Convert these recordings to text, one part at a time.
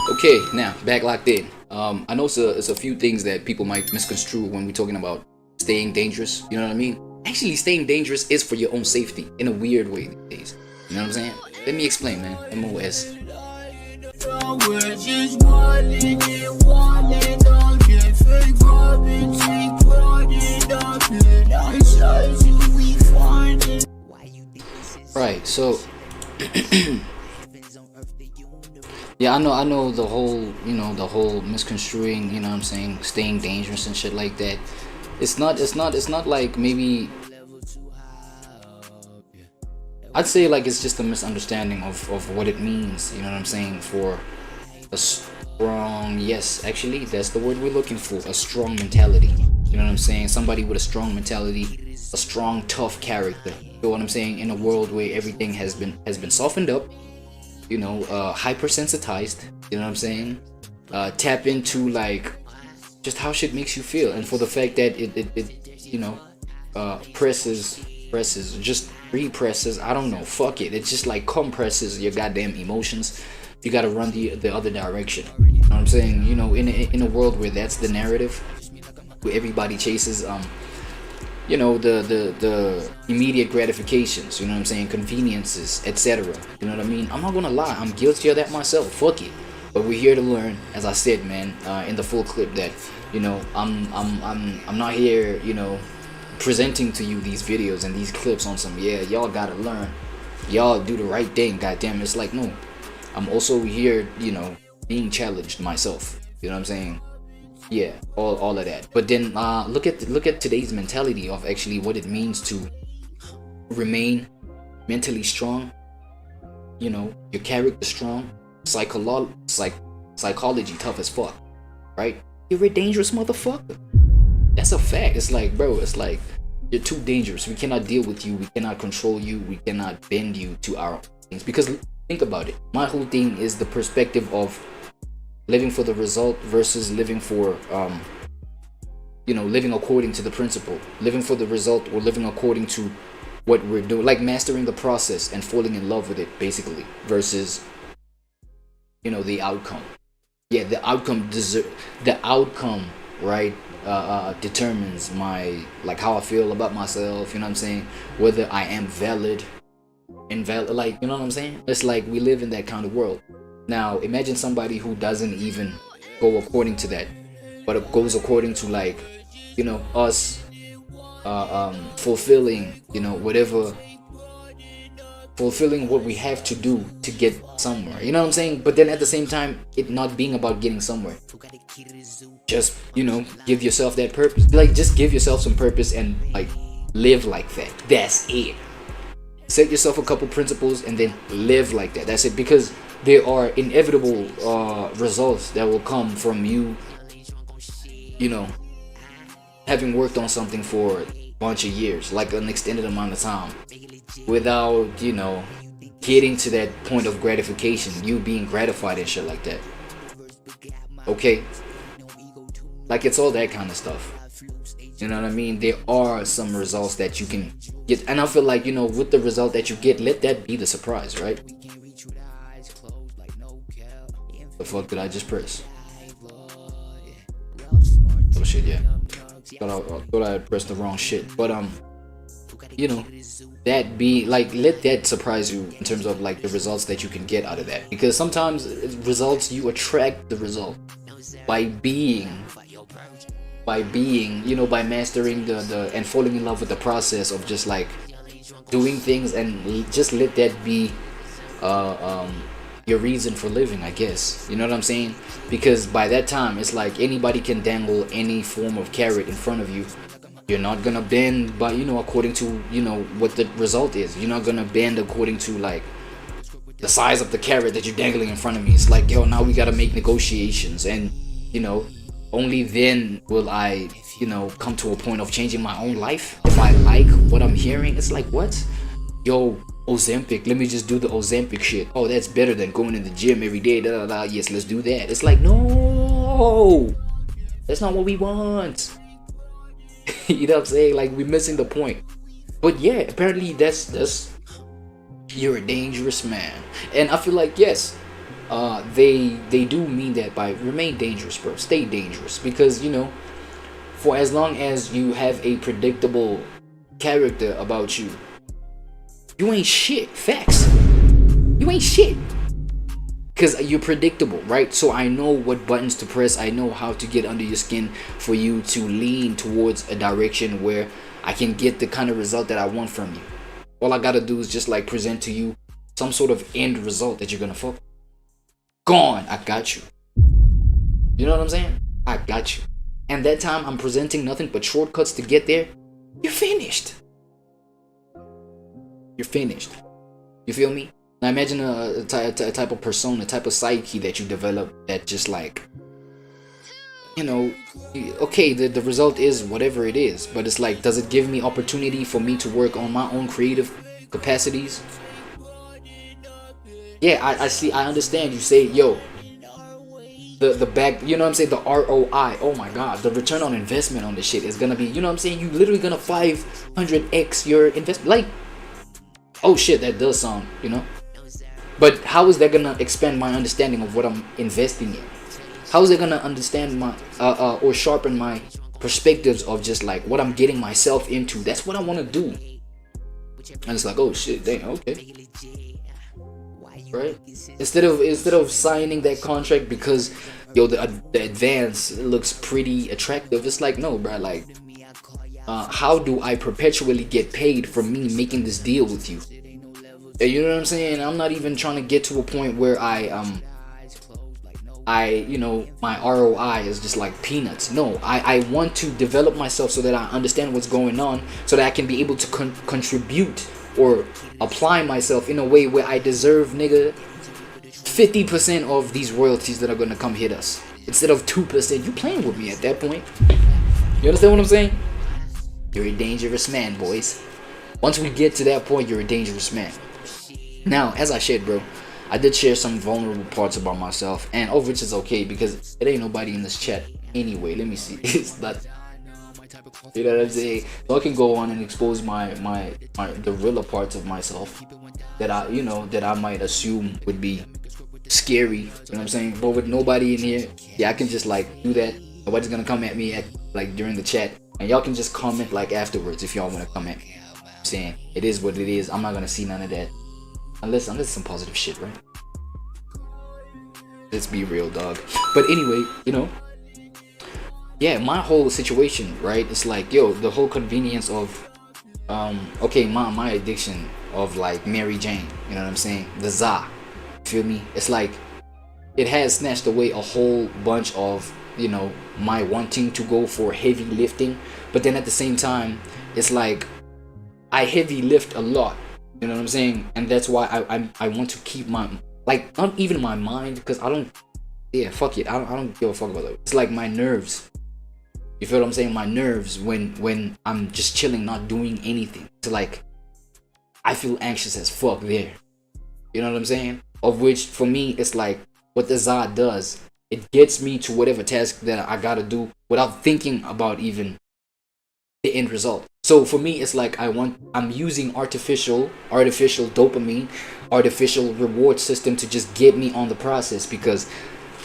Okay, now back locked in. I know it's a few things that people might misconstrue when we're talking about staying dangerous. You know what I mean? Actually, staying dangerous is for your own safety in a weird way these days. You know what I'm saying? Let me explain, man. MOS. Right. So. Yeah, I know the whole, the whole misconstruing, you know what I'm saying, staying dangerous and shit like that. It's not like maybe, I'd say like it's just a misunderstanding of what it means, you know what I'm saying, for a strong, yes, actually, that's the word we're looking for, a strong mentality. You know what I'm saying? Somebody with a strong mentality, a strong, tough character. You know what I'm saying? In a world where everything has been softened up, hypersensitized, you know what I'm saying, tap into like just how shit makes you feel, and for the fact that it presses, just represses, I don't know, fuck it, it's just like compresses your goddamn emotions. You gotta run the other direction, you know what I'm saying? In a world where that's the narrative, where everybody chases the immediate gratifications, you know what I'm saying, conveniences, etc. You know what I mean? I'm not gonna lie, I'm guilty of that myself. Fuck it. But we're here to learn, as I said, man, in the full clip, that I'm not here, presenting to you these videos and these clips on some, yeah, y'all gotta learn, y'all do the right thing, goddamn. It's like, no, I'm also here, being challenged myself. You know what I'm saying? Yeah, all of that. But then look at today's mentality of actually what it means to remain mentally strong, your character strong, psychology tough as fuck, right? You're a dangerous motherfucker. That's a fact. It's like, bro, it's like you're too dangerous. We cannot deal with you, we cannot control you, we cannot bend you to our things. Because think about it, my whole thing is the perspective of living for the result versus living for living according to the principle, living for the result or living according to what we're doing, like mastering the process and falling in love with it, basically, versus the outcome. Yeah, the outcome, right, determines my, like, how I feel about myself, you know what I'm saying, whether I am valid, invalid, like, you know what I'm saying. It's like we live in that kind of world. Now, imagine somebody who doesn't even go according to that, but it goes according to, like, us fulfilling, fulfilling what we have to do to get somewhere. You know what I'm saying? But then at the same time, it not being about getting somewhere. Just, give yourself that purpose. Like, just give yourself some purpose and, like, live like that. That's it. Set yourself a couple principles and then live like that. That's it. Because there are inevitable results that will come from you, having worked on something for a bunch of years, like an extended amount of time, without, getting to that point of gratification, you being gratified and shit like that. Okay? Like, it's all that kind of stuff. You know what I mean? There are some results that you can get, and I feel like, with the result that you get, let that be the surprise, right? The fuck did I just press? Oh shit, yeah. Thought I pressed the wrong shit. But that be like, let that surprise you in terms of like the results that you can get out of that. Because sometimes results, you attract the result by being, by mastering the and falling in love with the process of just like doing things, and just let that be your reason for living, I guess. You know what I'm saying? Because by that time, it's like anybody can dangle any form of carrot in front of you. You're not gonna bend by, according to, what the result is. You're not gonna bend according to like the size of the carrot that you're dangling in front of me. It's like, yo, now we gotta make negotiations, and only then will I, come to a point of changing my own life if I like what I'm hearing. It's like, what? Yo, Ozempic, let me just do the Ozempic shit. Oh, that's better than going to the gym every day. Da, da, da. Yes, let's do that. It's like, no, that's not what we want. You know what I'm saying? Like, we're missing the point. But yeah, apparently that's you're a dangerous man. And I feel like, yes, they do mean that by remain dangerous, bro. Stay dangerous, because you know, for as long as you have a predictable character about you, you ain't shit. Facts. You ain't shit. Because you're predictable, right? So I know what buttons to press. I know how to get under your skin for you to lean towards a direction where I can get the kind of result that I want from you. All I gotta do is just like present to you some sort of end result that you're gonna fuck. Gone. I got you. You know what I'm saying? I got you. And that time I'm presenting nothing but shortcuts to get there. You're finished. You're finished. You feel me? Now imagine a type of persona, a type of psyche that you develop that just like, you know, okay, the result is whatever it is, but it's like, does it give me opportunity for me to work on my own creative capacities? Yeah, I see, I understand you say, yo, the back, you know what I'm saying, the ROI, oh my god, the return on investment on this shit is gonna be, you know what I'm saying, you literally gonna 500x your investment, like, oh shit, that does sound, you know. But how is that gonna expand my understanding of what I'm investing in? How is it gonna understand my or sharpen my perspectives of just like what I'm getting myself into? That's what I want to do. And it's like, oh shit, dang, okay, right? Instead of signing that contract because yo the advance looks pretty attractive, it's like, no, bro, like how do I perpetually get paid for me making this deal with you? You know what I'm saying? I'm not even trying to get to a point where I you know, my ROI is just like peanuts. No, I want to develop myself so that I understand what's going on, so that I can be able to contribute or apply myself in a way where I deserve, nigga, 50% of these royalties that are gonna come hit us instead of 2%. You playing with me at that point? You understand what I'm saying? You're a dangerous man, boys. Once we get to that point, you're a dangerous man. Now, as I shared, bro, I did share some vulnerable parts about myself, and of which is okay because it ain't nobody in this chat anyway. Let me see. It's not, you know what I'm saying? So I can go on and expose the realer parts of myself that I might assume would be scary. You know what I'm saying? But with nobody in here, yeah, I can just like do that. Nobody's gonna come at me like during the chat, and y'all can just comment like afterwards if y'all want to come at me. I'm saying it is what it is. I'm not gonna see none of that. Unless some positive shit, right? Let's be real, dog. But anyway, you know, yeah, my whole situation, right? It's like, yo, the whole convenience of, okay, my addiction of like Mary Jane, you know what I'm saying? The za, feel me? It's like, it has snatched away a whole bunch of, you know, my wanting to go for heavy lifting. But then at the same time, it's like, I heavy lift a lot. You know what I'm saying? And that's why I want to keep my, like, not even my mind, because I don't, yeah, fuck it, I don't give a fuck about it. It's like my nerves. You feel what I'm saying? My nerves when I'm just chilling, not doing anything. It's like, I feel anxious as fuck there. You know what I'm saying? Of which, for me, it's like, what the Za does, it gets me to whatever task that I gotta do without thinking about even the end result. So for me, it's like I'm using artificial dopamine, artificial reward system to just get me on the process, because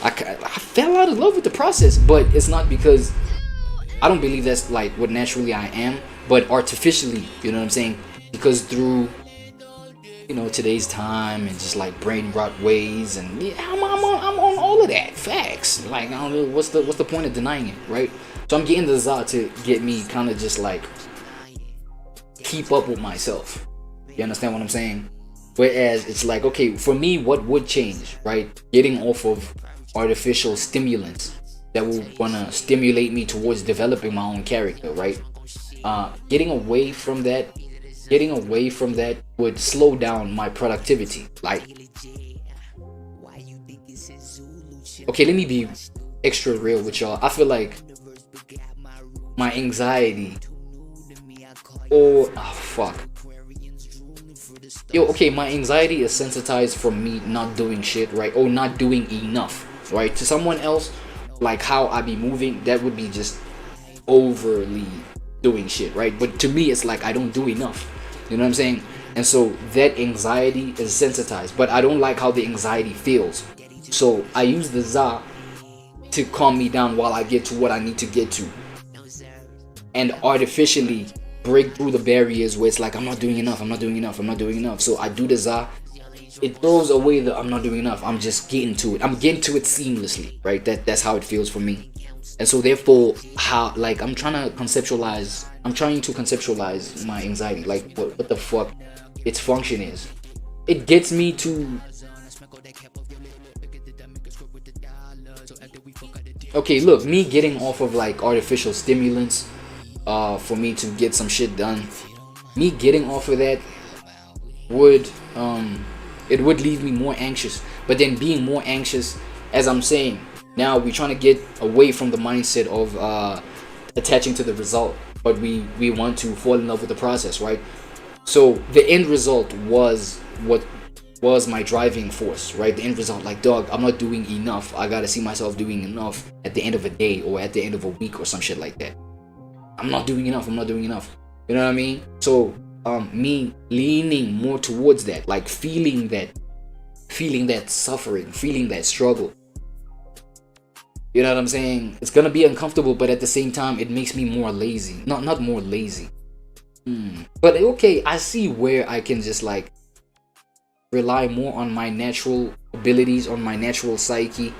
I fell out of love with the process. But it's not because I don't believe that's like what naturally I am, but artificially, you know what I'm saying? Because through, you know, today's time and just like brain rot ways, and yeah, I'm on all of that. Facts. Like, I don't know what's the point of denying it, right? So I'm getting the Za to get me kind of just like keep up with myself. You understand what I'm saying? Whereas it's like, okay, for me, what would change, right? Getting off of artificial stimulants that will wanna stimulate me towards developing my own character, right? Getting away from that would slow down my productivity. Like, okay, let me be extra real with y'all. I feel like my anxiety, my anxiety is sensitized from me not doing shit, right? Or not doing enough, right? To someone else, like how I be moving, that would be just overly doing shit, right? But to me, it's like I don't do enough. You know what I'm saying? And so that anxiety is sensitized, but I don't like how the anxiety feels. So I use the za to calm me down while I get to what I need to get to, and artificially break through the barriers where it's like I'm not doing enough, I'm not doing enough, I'm not doing enough. So I do the za. It throws away the I'm not doing enough. I'm just getting to it. I'm getting to it seamlessly, right? That's how it feels for me. And so therefore, how, like, I'm trying to conceptualize my anxiety, like what the fuck its function is. It gets me to, okay, look, me getting off of like artificial stimulants for me to get some shit done, me getting off of that would it would leave me more anxious. But then being more anxious, as I'm saying, now we're trying to get away from the mindset of attaching to the result, but we want to fall in love with the process, right? So the end result was what was my driving force, right? The end result, like, dog, I'm not doing enough. I gotta see myself doing enough at the end of a day or at the end of a week or some shit like that. I'm not doing enough. I'm not doing enough. You know what I mean? So me leaning more towards that, like feeling that suffering, feeling that struggle. You know what I'm saying? It's gonna be uncomfortable, but at the same time, it makes me more lazy. Not more lazy. But okay, I see where I can just like rely more on my natural abilities, on my natural psyche,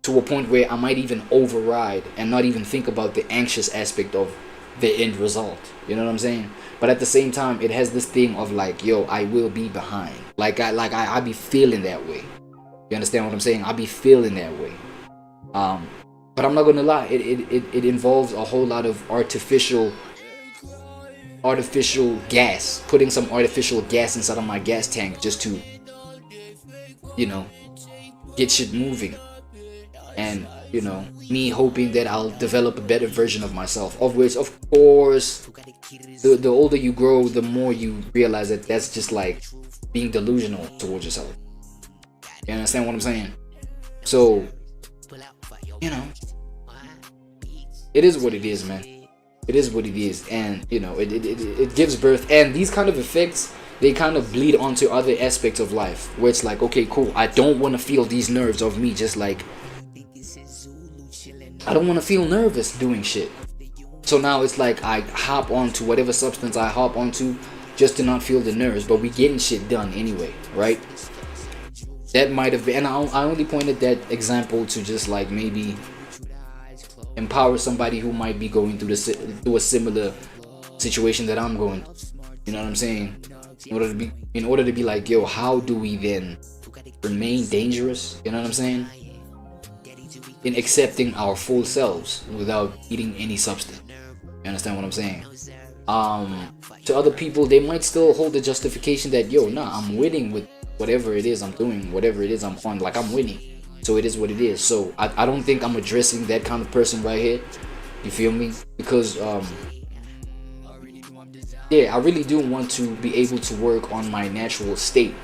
to a point where I might even override and not even think about the anxious aspect of the end result. You know what I'm saying? But at the same time, it has this thing of like, yo, I will be behind. I be feeling that way. You understand what I'm saying? I be feeling that way. But I'm not gonna lie, it involves a whole lot of artificial gas, putting some artificial gas inside of my gas tank just to, you know, get shit moving. And, you know, me hoping that I'll develop a better version of myself, of which, of course, the older you grow, the more you realize that that's just like being delusional towards yourself. You understand what I'm saying? So, you know, it is what it is, man. It is what it is. And, you know, it gives birth. And these kind of effects, they kind of bleed onto other aspects of life, where it's like, okay, cool, I don't want to feel these nerves of me just like, I don't want to feel nervous doing shit. So now it's like I hop onto whatever substance I hop onto just to not feel the nerves, but we getting shit done anyway, right? That might have been, and I only pointed that example to just like maybe empower somebody who might be going through a similar situation that I'm going through. You know what I'm saying? In order to be like, yo, how do we then remain dangerous? You know what I'm saying? In accepting our full selves without eating any substance. You understand what I'm saying? To other people, they might still hold the justification that, yo, nah, I'm winning with whatever it is I'm doing, whatever it is I'm on, like I'm winning. So it is what it is. So I don't think I'm addressing that kind of person right here. You feel me? Because yeah, I really do want to be able to work on my natural state,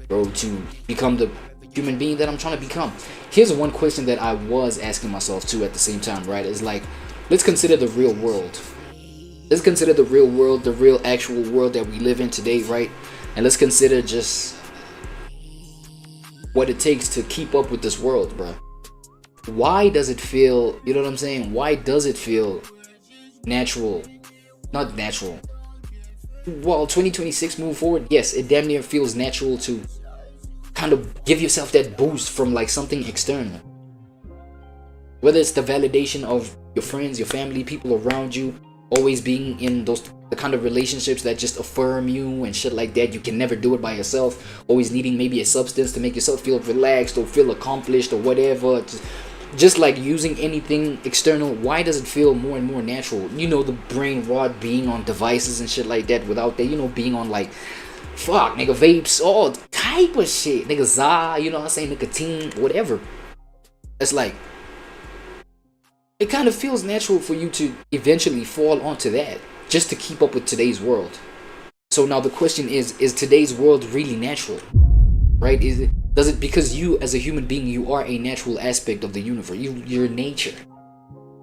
bro, to become the human being that I'm trying to become. Here's one question that I was asking myself too at the same time, right? It's like, let's consider the real world. Let's consider the real world, the real actual world that we live in today, right? And let's consider just what it takes to keep up with this world, bro. Why does it feel, you know what I'm saying? Why does it feel natural? Not natural. Well, 2026 move forward, yes, it damn near feels natural to kind of give yourself that boost from like something external. Whether it's the validation of your friends, your family, people around you, always being in the kind of relationships that just affirm you and shit like that. You can never do it by yourself. Always needing maybe a substance to make yourself feel relaxed or feel accomplished or whatever. Just like using anything external. Why does it feel more and more natural? You know, the brain rot being on devices and shit like that without that, you know, being on like, fuck, nigga, vapes, all type of shit. Nigga, za, you know what I'm saying, nicotine, whatever. It's like, it kind of feels natural for you to eventually fall onto that just to keep up with today's world. So now the question is today's world really natural? Right? Does it, because you as a human being, you are a natural aspect of the universe. You're nature.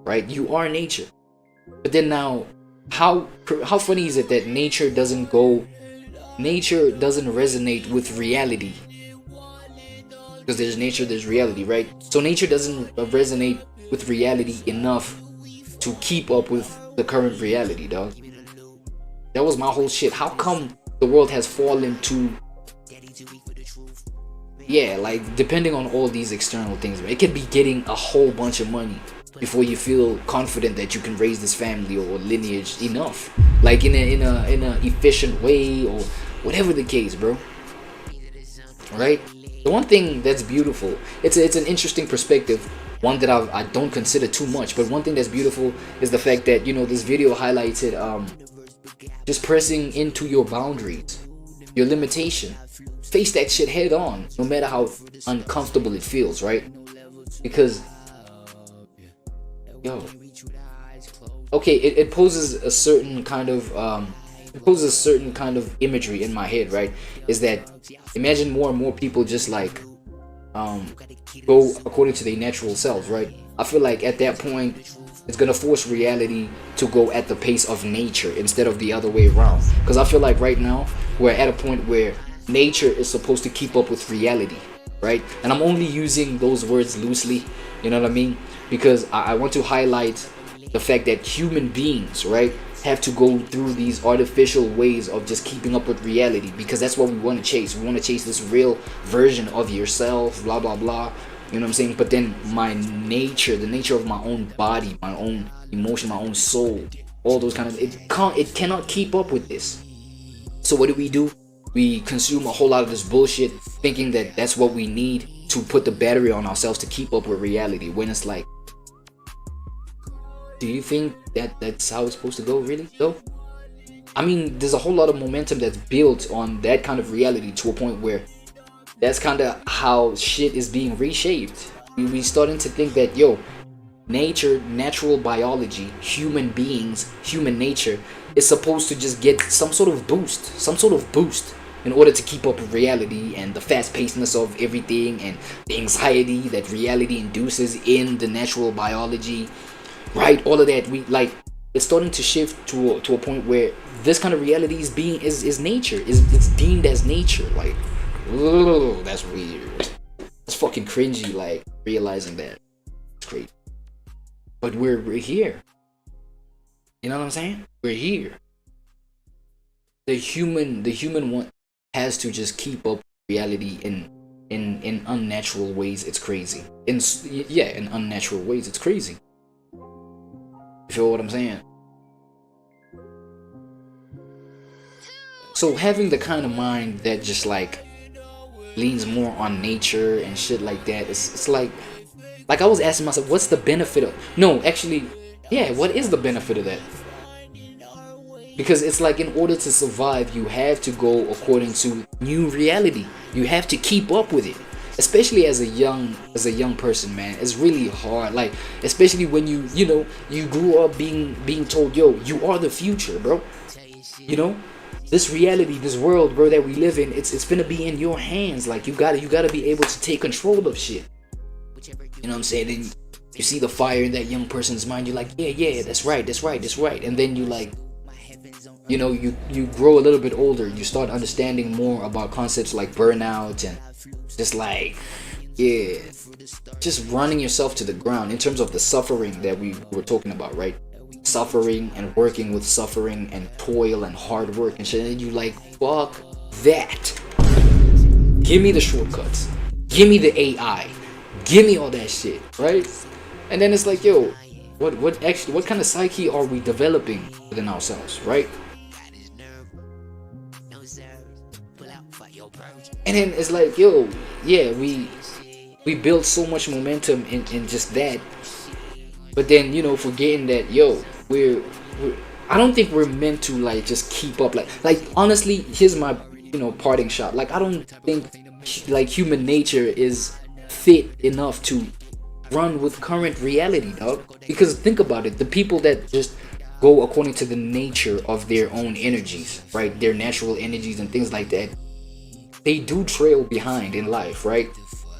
Right? You are nature. But then now, how funny is it that nature doesn't resonate with reality? Because there's nature, there's reality, right? So nature doesn't resonate with reality enough to keep up with the current reality, dog. That was my whole shit. How come the world has fallen to, yeah, like, depending on all these external things, it could be getting a whole bunch of money before you feel confident that you can raise this family or lineage enough, like in a efficient way or whatever the case, bro. Right? The one thing that's beautiful, it's an interesting perspective, one that I don't consider too much, but one thing that's beautiful is the fact that, you know, this video highlighted just pressing into your boundaries, your limitation. Face that shit head on, no matter how uncomfortable it feels, right? Because, yo, okay, it poses a certain kind of imagery in my head, right? Is that, imagine more and more people just like go according to their natural selves, right? I feel like at that point it's gonna force reality to go at the pace of nature instead of the other way around. Because I feel like right now we're at a point where nature is supposed to keep up with reality, right? And I'm only using those words loosely, you know what I mean? Because I want to highlight the fact that human beings, right, have to go through these artificial ways of just keeping up with reality, because that's what we want to chase. We want to chase this real version of yourself, blah blah blah, you know what I'm saying? But then my nature, the nature of my own body, my own emotion, my own soul, all those kind of, it cannot keep up with this. So what do? We consume a whole lot of this bullshit, thinking that that's what we need to put the battery on ourselves to keep up with reality, when it's like, do you think that that's how it's supposed to go, really, though? I mean, there's a whole lot of momentum that's built on that kind of reality to a point where that's kind of how shit is being reshaped. We starting to think that, yo, nature, natural biology, human beings, human nature is supposed to just get some sort of boost in order to keep up with reality and the fast-pacedness of everything and the anxiety that reality induces in the natural biology, right? All of that, we like, it's starting to shift to a point where this kind of reality is nature, it's deemed as nature. Like, ugh, that's weird. It's fucking cringy, like, realizing that. It's crazy. But we're here. You know what I'm saying? We're here. The human one has to just keep up reality in unnatural ways. It's crazy. In unnatural ways, it's crazy. You feel what I'm saying? So having the kind of mind that just like leans more on nature and shit like that, it's like I was asking myself, what's the benefit of, no, actually, yeah, what is the benefit of that? Because it's like, in order to survive, you have to go according to new reality. You have to keep up with it. Especially as a young person, man. It's really hard. Like, especially when you grew up being told, yo, you are the future, bro. You know? This reality, this world, bro, that we live in, it's gonna be in your hands. Like, you gotta be able to take control of shit. You know what I'm saying? Then you see the fire in that young person's mind, you're like, yeah, that's right. And then you like, you know, you grow a little bit older, you start understanding more about concepts like burnout and just like, yeah, just running yourself to the ground in terms of the suffering that we were talking about, right? Suffering and working with suffering and toil and hard work and shit. And you like, fuck that. Give me the shortcuts. Give me the AI. Give me all that shit, right? And then it's like, yo, what kind of psyche are we developing within ourselves, right? And then it's like, yo, yeah, we build so much momentum in just that, but then, you know, forgetting that, yo, we're I don't think we're meant to like just keep up, like honestly, here's my, you know, parting shot. Like, I don't think like human nature is fit enough to run with current reality, dog. Because think about it, the people that just go according to the nature of their own energies, right, their natural energies and things like that, they do trail behind in life, right?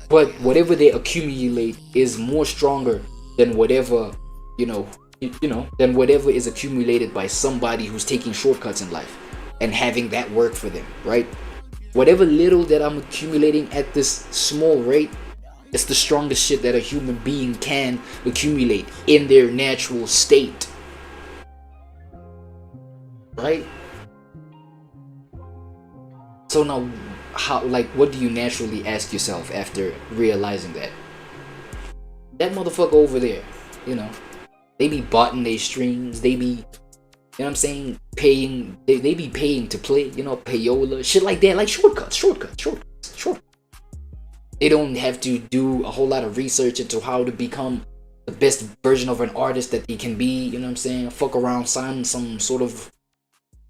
But whatever they accumulate is more stronger than whatever, than whatever is accumulated by somebody who's taking shortcuts in life and having that work for them, right? Whatever little that I'm accumulating at this small rate, it's the strongest shit that a human being can accumulate in their natural state. Right? So now, how, like, what do you naturally ask yourself after realizing that? That motherfucker over there, you know, they be botting their streams, they be, you know what I'm saying, paying, they be paying to play, you know, payola, shit like that, like shortcuts. They don't have to do a whole lot of research into how to become the best version of an artist that they can be, you know what I'm saying, fuck around, sign some sort of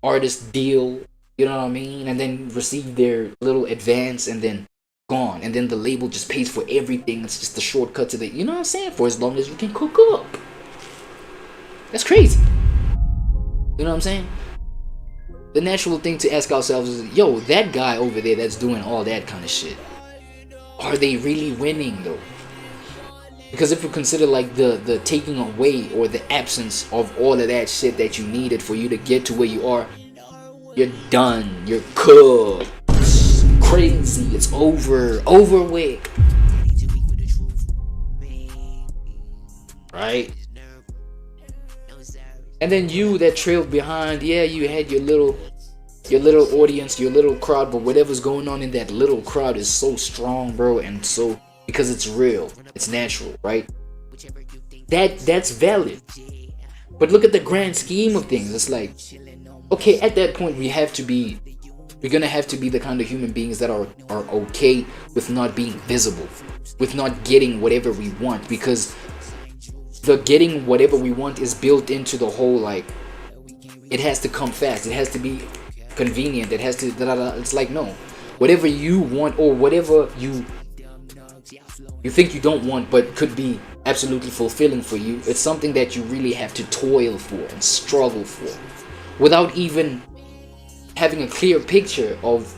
artist deal, you know what I mean, and then receive their little advance and then gone, and then the label just pays for everything. It's just the shortcut to the, you know what I'm saying, for as long as you can cook up. That's crazy. You know what I'm saying? The natural thing to ask ourselves is, yo, that guy over there that's doing all that kind of shit, are they really winning though? Because if you consider like the taking away or the absence of all of that shit that you needed for you to get to where you are, you're done. You're cooked. It's crazy. It's over with. Right? And then you that trailed behind, yeah, you had your little audience, your little crowd, but whatever's going on in that little crowd is so strong, bro, and so, because it's real, it's natural, right? That's valid. But look at the grand scheme of things. It's like, okay, at that point we're gonna have to be the kind of human beings that are okay with not being visible, with not getting whatever we want, because the getting whatever we want is built into the whole, like, it has to come fast, it has to be convenient, it has to it's like, no, whatever you want or whatever you think you don't want but could be absolutely fulfilling for you, it's something that you really have to toil for and struggle for without even having a clear picture of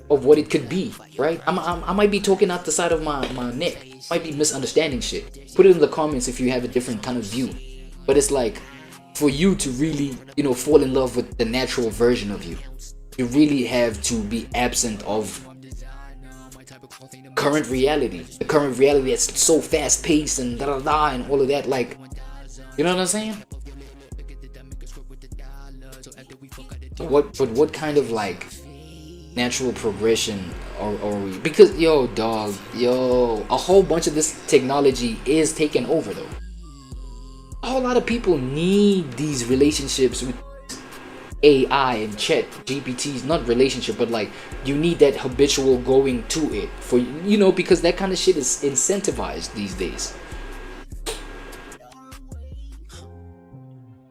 what it could be, right? I might be talking out the side of my neck, might be misunderstanding shit. Put it in the comments if you have a different kind of view. But it's like, for you to really, you know, fall in love with the natural version of you, you really have to be absent of current reality. The current reality that's so fast paced and and all of that, like, you know what I'm saying? What kind of like natural progression are we? Because yo, dog, a whole bunch of this technology is taking over though. A whole lot of people need these relationships with AI and chat GPTs, not relationship, but like you need that habitual going to it for, you know, because that kind of shit is incentivized these days.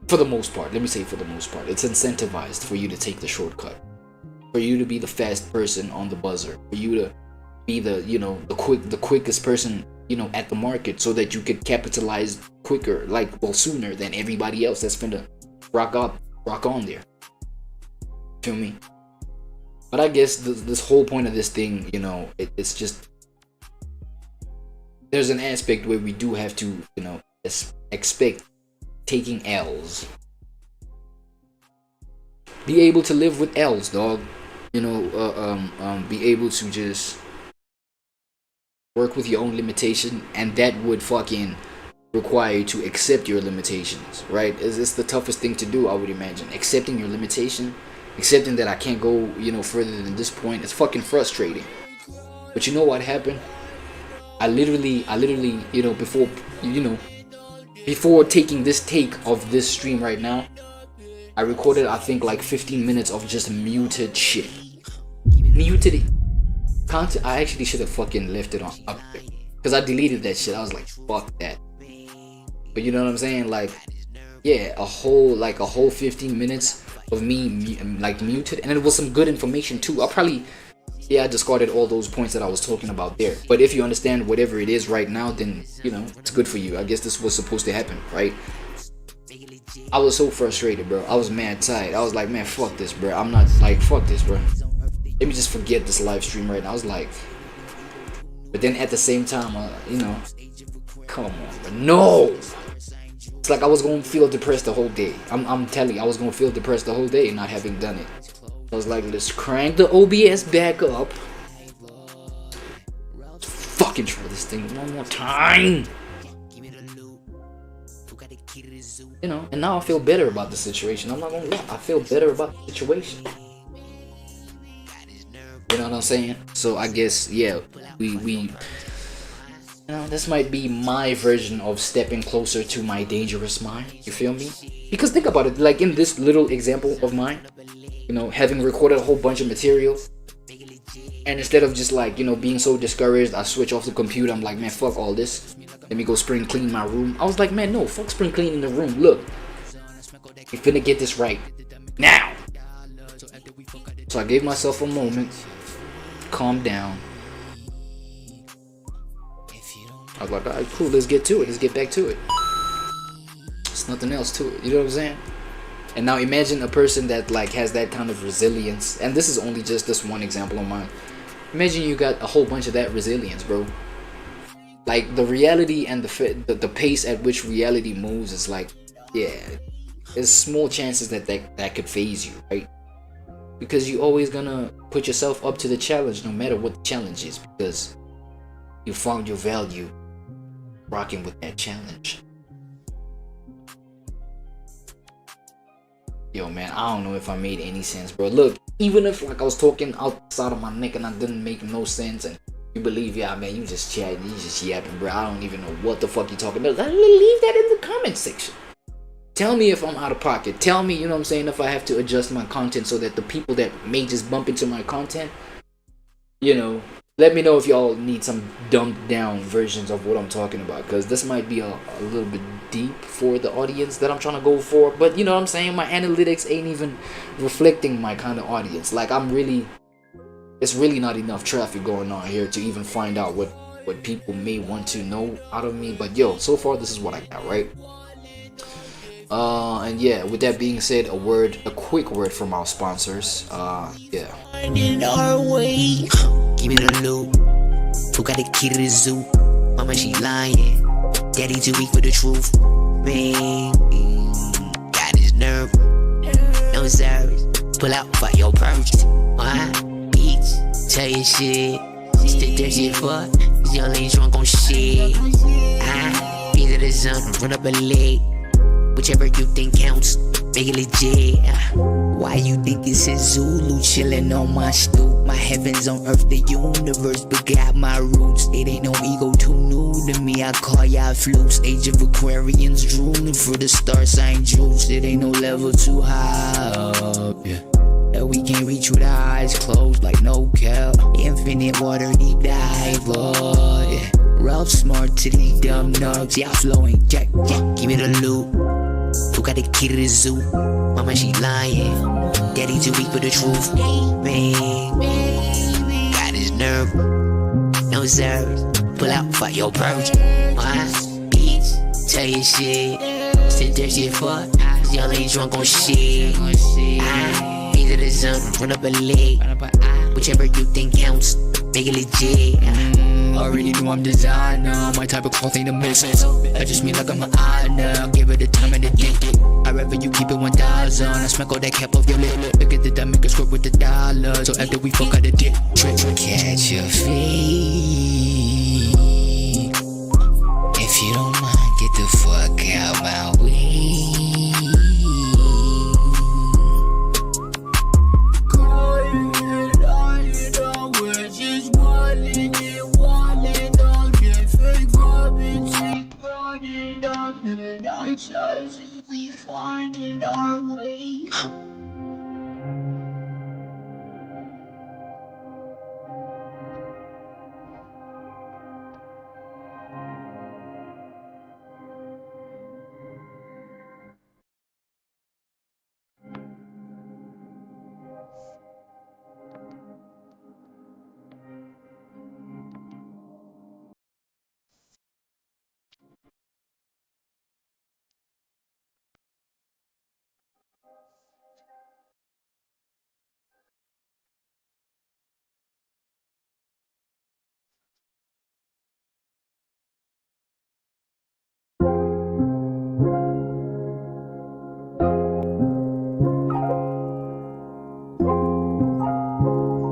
For the most part, let me say for the most part, it's incentivized for you to take the shortcut, for you to be the fast person on the buzzer, for you to be the, you know, the quickest person, you know, at the market, so that you could capitalize quicker, like, well, sooner than everybody else that's finna rock on there. Feel me? But I guess this whole point of this thing, you know, it's just, there's an aspect where we do have to, you know, expect taking L's. Be able to live with L's, dog. You know, be able to just work with your own limitation, and that would fucking require you to accept your limitations, right? It's the toughest thing to do, I would imagine. Accepting your limitation, accepting that I can't go, you know, further than this point. It's fucking frustrating. But you know what happened? I literally, you know, before taking this take of this stream right now, I recorded, I think, like 15 minutes of just muted shit. Muted content. I actually should have fucking left it on up there, because I deleted that shit. I was like, fuck that. But you know what I'm saying? Like, yeah, a whole 15 minutes of me like muted, and it was some good information too. I discarded all those points that I was talking about there. But if you understand whatever it is right now, then, you know, it's good for you. I guess this was supposed to happen, right? I was so frustrated, bro. I was mad tired. I was like, man, fuck this, bro. I'm not, like, fuck this, bro. Let me just forget this live stream right now. I was like, but then at the same time, you know, come on, bro. No! It's like I was going to feel depressed the whole day. I'm telling you, I was going to feel depressed the whole day not having done it. I was like, let's crank the OBS back up. Let's fucking try this thing one more time. You know, and now I feel better about the situation. I'm not gonna lie, I feel better about the situation. You know what I'm saying? So I guess, yeah, we you know, this might be my version of stepping closer to my dangerous mind. You feel me? Because think about it, like in this little example of mine, you know, having recorded a whole bunch of material, and instead of just like, you know, being so discouraged, I switch off the computer. I'm like, man, fuck all this. Let me go spring clean my room. I was like, man, no, fuck spring cleaning the room. Look, we finna get this right now. So I gave myself a moment, calm down. I was like, alright, cool, let's get to it. Let's get back to it. There's nothing else to it. You know what I'm saying? And now imagine a person that like has that kind of resilience. And this is only just this one example of mine. Imagine you got a whole bunch of that resilience, bro. Like the reality and the pace at which reality moves is like, yeah, there's small chances that could phase you, right? Because you're always gonna put yourself up to the challenge no matter what the challenge is, because you found your value rocking with that challenge. Yo, man, I don't know if I made any sense, bro. Look, even if like I was talking outside of my neck and I didn't make no sense, and you believe, yeah, man, you just chatting, you just yapping, bro. I don't even know what the fuck you talking about. Leave that in the comment section. Tell me if I'm out of pocket. Tell me, you know what I'm saying, if I have to adjust my content so that the people that may just bump into my content, you know, let me know if y'all need some dumbed down versions of what I'm talking about, because this might be a little bit deep for the audience that I'm trying to go for. But you know what I'm saying, my analytics ain't even reflecting my kind of audience. Like it's really not enough traffic going on here to even find out what people may want to know out of me. But yo, so far this is what I got, right? And yeah, with that being said, a quick word from our sponsors. Yeah. Give me the loot. Who got the key to the zoo? Mama, she lying. Daddy too weak for the truth. Man, got his nerve. No service. Pull out for your purchase. Bitch, tell your shit. Stick that shit for. This young lady drunk on shit. Either the sun, run up a leg. Whichever you think counts, make it legit. Why you think it's a Zulu chillin' on my stoop? My heavens on earth, the universe, but got my roots. It ain't no ego too new to me, I call y'all flukes. Age of Aquarians drooling for the star sign juice. It ain't no level too high up, yeah, that we can't reach with our eyes closed, like no cap. Infinite water deep dive, yeah. Ralph smart to these dumb nugs, y'all flowing, jack, give me the loot. Who got the key to the zoo? Mama, she lying. Daddy too weak for the truth. Man, got his nerve. No service. Pull out for your purge. Bitch, tell your shit. Sit there shit for. This young lady drunk on shit. Either the sun, run up a leg. Whichever you think counts, make it legit. Already know I'm designer. My type of cloth ain't a missus. I just mean like I'm an honor. Give it the time and the digit. I'd rather you keep it 1,000. I smack all that cap off your lip. Look at the dumb, make a script with the dollar. So after we fuck out the dick, trick, catch your feet. If you don't mind, get the fuck out my way. We find our way.